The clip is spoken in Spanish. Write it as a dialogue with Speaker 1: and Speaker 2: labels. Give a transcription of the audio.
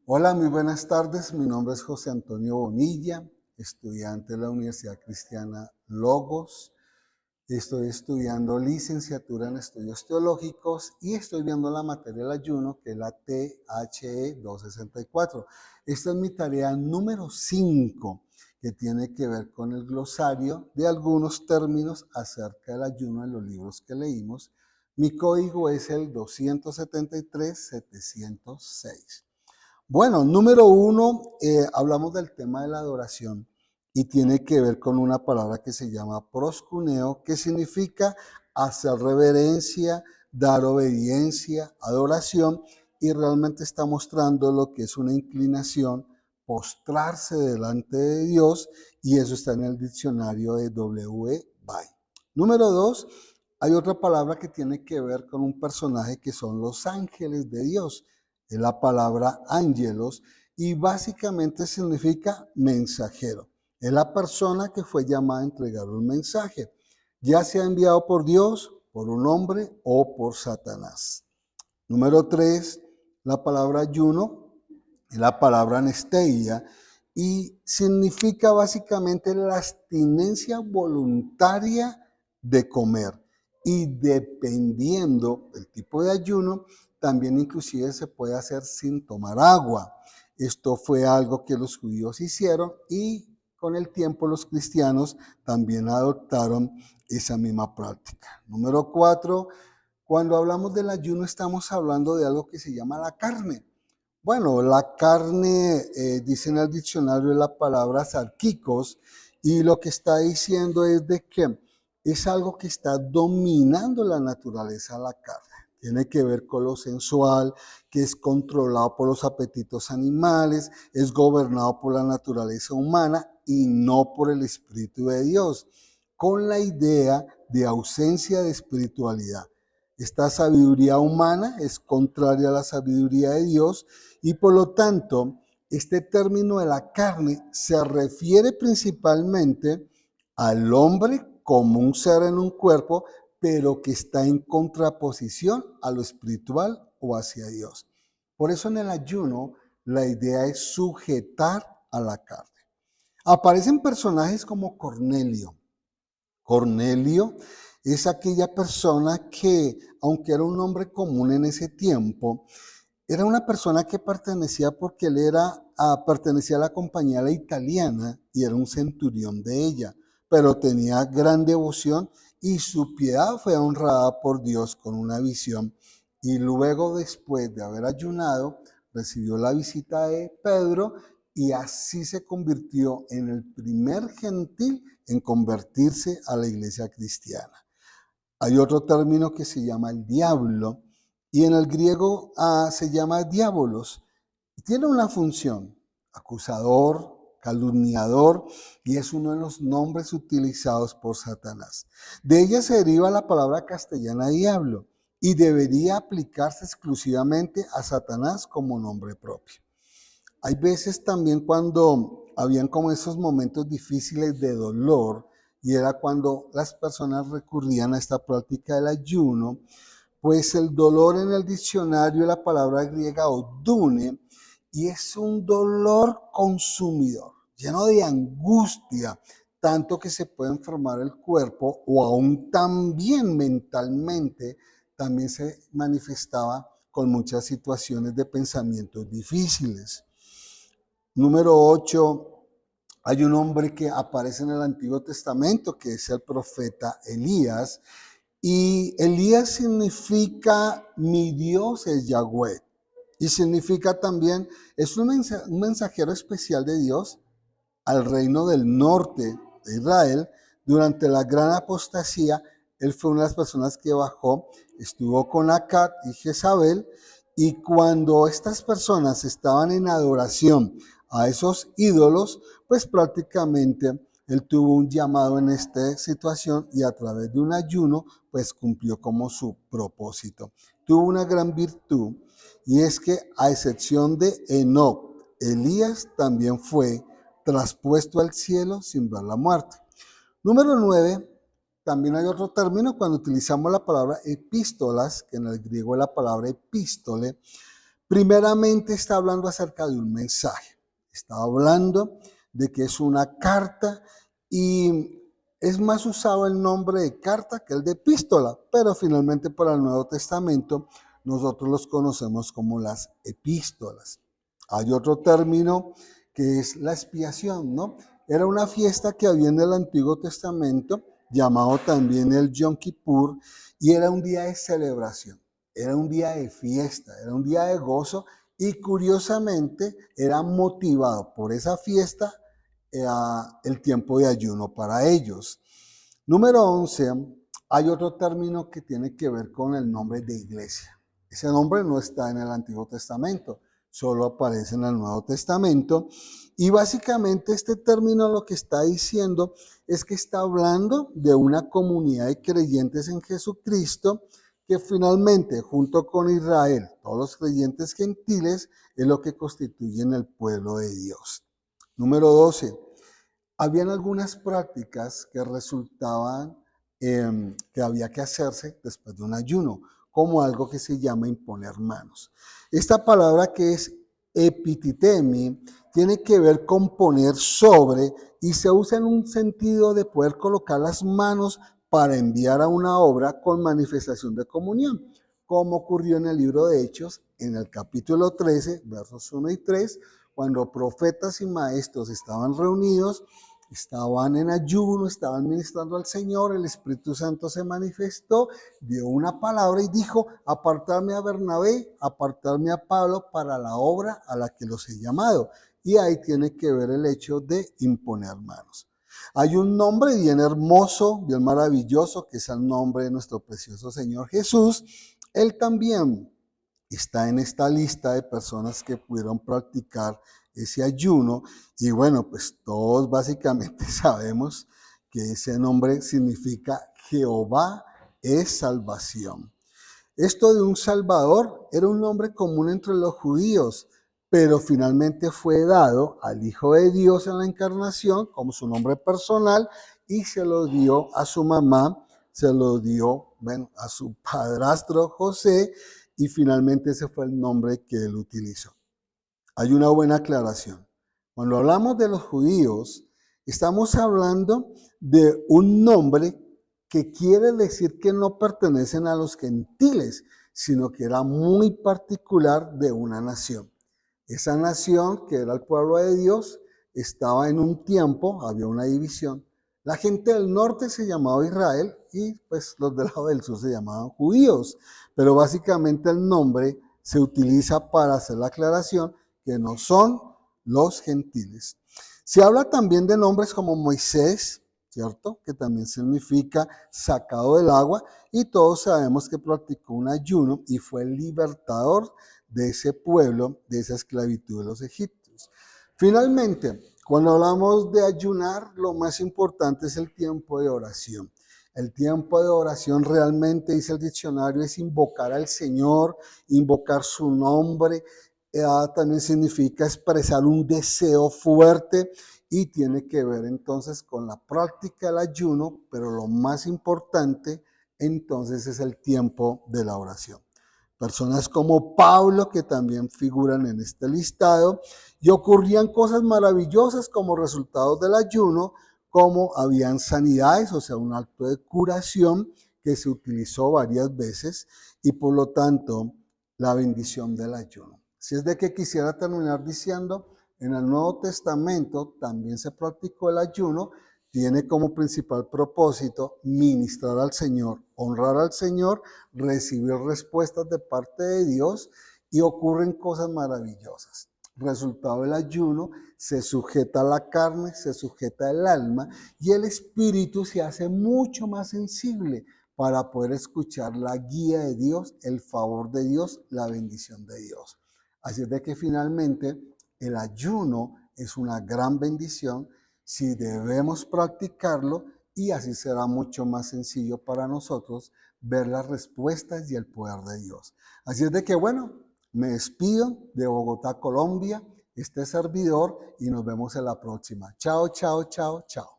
Speaker 1: Hola, muy buenas tardes. Mi nombre es José Antonio Bonilla, estudiante de la Universidad Cristiana Logos. Estoy estudiando licenciatura en estudios teológicos y estoy viendo la materia del ayuno, que es la THE 264. Esta es mi tarea número 5, que tiene que ver con el glosario de algunos términos acerca del ayuno en los libros que leímos. Mi código es el 273-706. Bueno, número 1, hablamos del tema de la adoración y tiene que ver con una palabra que se llama proscuneo, que significa hacer reverencia, dar obediencia, adoración, y realmente está mostrando lo que es una inclinación, postrarse delante de Dios, y eso está en el diccionario de W. Bay. Número 2, hay otra palabra que tiene que ver con un personaje que son los ángeles de Dios. Es la palabra ángelos y básicamente significa mensajero. Es la persona que fue llamada a entregar un mensaje, ya sea enviado por Dios, por un hombre o por Satanás. Número 3, la palabra ayuno es la palabra anesteia y significa básicamente la abstinencia voluntaria de comer. Y dependiendo del tipo de ayuno, también inclusive se puede hacer sin tomar agua. Esto fue algo que los judíos hicieron y con el tiempo los cristianos también adoptaron esa misma práctica. Número 4, cuando hablamos del ayuno estamos hablando de algo que se llama la carne. Bueno, la carne, dice en el diccionario la palabra sarquicos, y lo que está diciendo es de que es algo que está dominando la naturaleza de la carne. Tiene que ver con lo sensual, que es controlado por los apetitos animales, es gobernado por la naturaleza humana y no por el Espíritu de Dios, con la idea de ausencia de espiritualidad. Esta sabiduría humana es contraria a la sabiduría de Dios y por lo tanto este término de la carne se refiere principalmente al hombre como un ser en un cuerpo, pero que está en contraposición a lo espiritual o hacia Dios. Por eso en el ayuno la idea es sujetar a la carne. Aparecen personajes como Cornelio. Cornelio es aquella persona que, aunque era un hombre común en ese tiempo, era una persona que pertenecía porque él pertenecía a la compañía la italiana y era un centurión de ella, pero tenía gran devoción y su piedad fue honrada por Dios con una visión. Y luego, después de haber ayunado, recibió la visita de Pedro y así se convirtió en el primer gentil en convertirse a la iglesia cristiana. Hay otro término que se llama el diablo y en el griego se llama diabolos. Tiene una función, acusador, calumniador, y es uno de los nombres utilizados por Satanás. De ella se deriva la palabra castellana diablo y debería aplicarse exclusivamente a Satanás como nombre propio. Hay veces también cuando habían como esos momentos difíciles de dolor, y era cuando las personas recurrían a esta práctica del ayuno, pues el dolor en el diccionario es la palabra griega odune, y es un dolor consumidor, lleno de angustia, tanto que se puede enfermar el cuerpo o aún también mentalmente, también se manifestaba con muchas situaciones de pensamientos difíciles. Número 8, hay un hombre que aparece en el Antiguo Testamento, que es el profeta Elías, y Elías significa mi Dios es Yahweh, y significa también, es un mensajero especial de Dios al reino del norte de Israel. Durante la gran apostasía, él fue una de las personas que bajó, estuvo con Acab y Jezabel, y cuando estas personas estaban en adoración a esos ídolos, pues prácticamente él tuvo un llamado en esta situación y a través de un ayuno, pues cumplió como su propósito. Tuvo una gran virtud y es que a excepción de Enoc, Elías también fue traspuesto al cielo sin ver la muerte. Número 9, también hay otro término cuando utilizamos la palabra epístolas, que en el griego es la palabra epístole, Primeramente está hablando acerca de un mensaje, está hablando de que es una carta y es más usado el nombre de carta que el de epístola, pero finalmente para el Nuevo Testamento nosotros los conocemos como las epístolas. Hay otro término que es la expiación, ¿no? Era una fiesta que había en el Antiguo Testamento, llamado también el Yom Kippur, y era un día de celebración, era un día de fiesta, era un día de gozo, y curiosamente era motivado por esa fiesta el tiempo de ayuno para ellos. Número 11, hay otro término que tiene que ver con el nombre de iglesia. Ese nombre no está en el Antiguo Testamento, solo aparece en el Nuevo Testamento. Y básicamente este término lo que está diciendo es que está hablando de una comunidad de creyentes en Jesucristo que finalmente, junto con Israel, todos los creyentes gentiles, es lo que constituyen el pueblo de Dios. Número 12. Habían algunas prácticas que resultaban que había que hacerse después de un ayuno, como algo que se llama imponer manos. Esta palabra que es epititemi tiene que ver con poner sobre y se usa en un sentido de poder colocar las manos para enviar a una obra con manifestación de comunión, como ocurrió en el libro de Hechos, en el capítulo 13, versos 1 y 3, cuando profetas y maestros estaban reunidos, estaban en ayuno, estaban ministrando al Señor, el Espíritu Santo se manifestó, dio una palabra y dijo: apartarme a Bernabé, apartarme a Pablo para la obra a la que los he llamado. Y ahí tiene que ver el hecho de imponer manos. Hay un nombre bien hermoso, bien maravilloso, que es el nombre de nuestro precioso Señor Jesús. Él también está en esta lista de personas que pudieron practicar ese ayuno. Y bueno, pues todos básicamente sabemos que ese nombre significa Jehová es salvación. Esto de un Salvador era un nombre común entre los judíos, pero finalmente fue dado al Hijo de Dios en la encarnación como su nombre personal y se lo dio a su mamá, se lo dio, bueno, a su padrastro José, y finalmente ese fue el nombre que él utilizó. Hay una buena aclaración. Cuando hablamos de los judíos, estamos hablando de un nombre que quiere decir que no pertenecen a los gentiles, sino que era muy particular de una nación. Esa nación, que era el pueblo de Dios, estaba en un tiempo, había una división. La gente del norte se llamaba Israel y pues los del lado del sur se llamaban judíos. Pero básicamente el nombre se utiliza para hacer la aclaración que no son los gentiles. Se habla también de nombres como Moisés, ¿cierto? Que también significa sacado del agua, y todos sabemos que practicó un ayuno y fue el libertador de ese pueblo, de esa esclavitud de los egipcios. Finalmente, cuando hablamos de ayunar, lo más importante es el tiempo de oración. El tiempo de oración realmente, dice el diccionario, es invocar al Señor, invocar su nombre. También significa expresar un deseo fuerte y tiene que ver entonces con la práctica del ayuno, pero lo más importante entonces es el tiempo de la oración. Personas como Pablo, que también figuran en este listado, y ocurrían cosas maravillosas como resultados del ayuno, como habían sanidades, o sea, un acto de curación que se utilizó varias veces, y por lo tanto, la bendición del ayuno. Si es de que quisiera terminar diciendo, en el Nuevo Testamento también se practicó el ayuno, tiene como principal propósito ministrar al Señor, honrar al Señor, recibir respuestas de parte de Dios, y ocurren cosas maravillosas. Resultado del ayuno, se sujeta la carne, se sujeta el alma y el espíritu se hace mucho más sensible para poder escuchar la guía de Dios, el favor de Dios, la bendición de Dios. Así es de que finalmente el ayuno es una gran bendición si debemos practicarlo, y así será mucho más sencillo para nosotros ver las respuestas y el poder de Dios. Así es de que bueno, me despido de Bogotá, Colombia, este servidor, y nos vemos en la próxima. Chao, chao, chao, chao.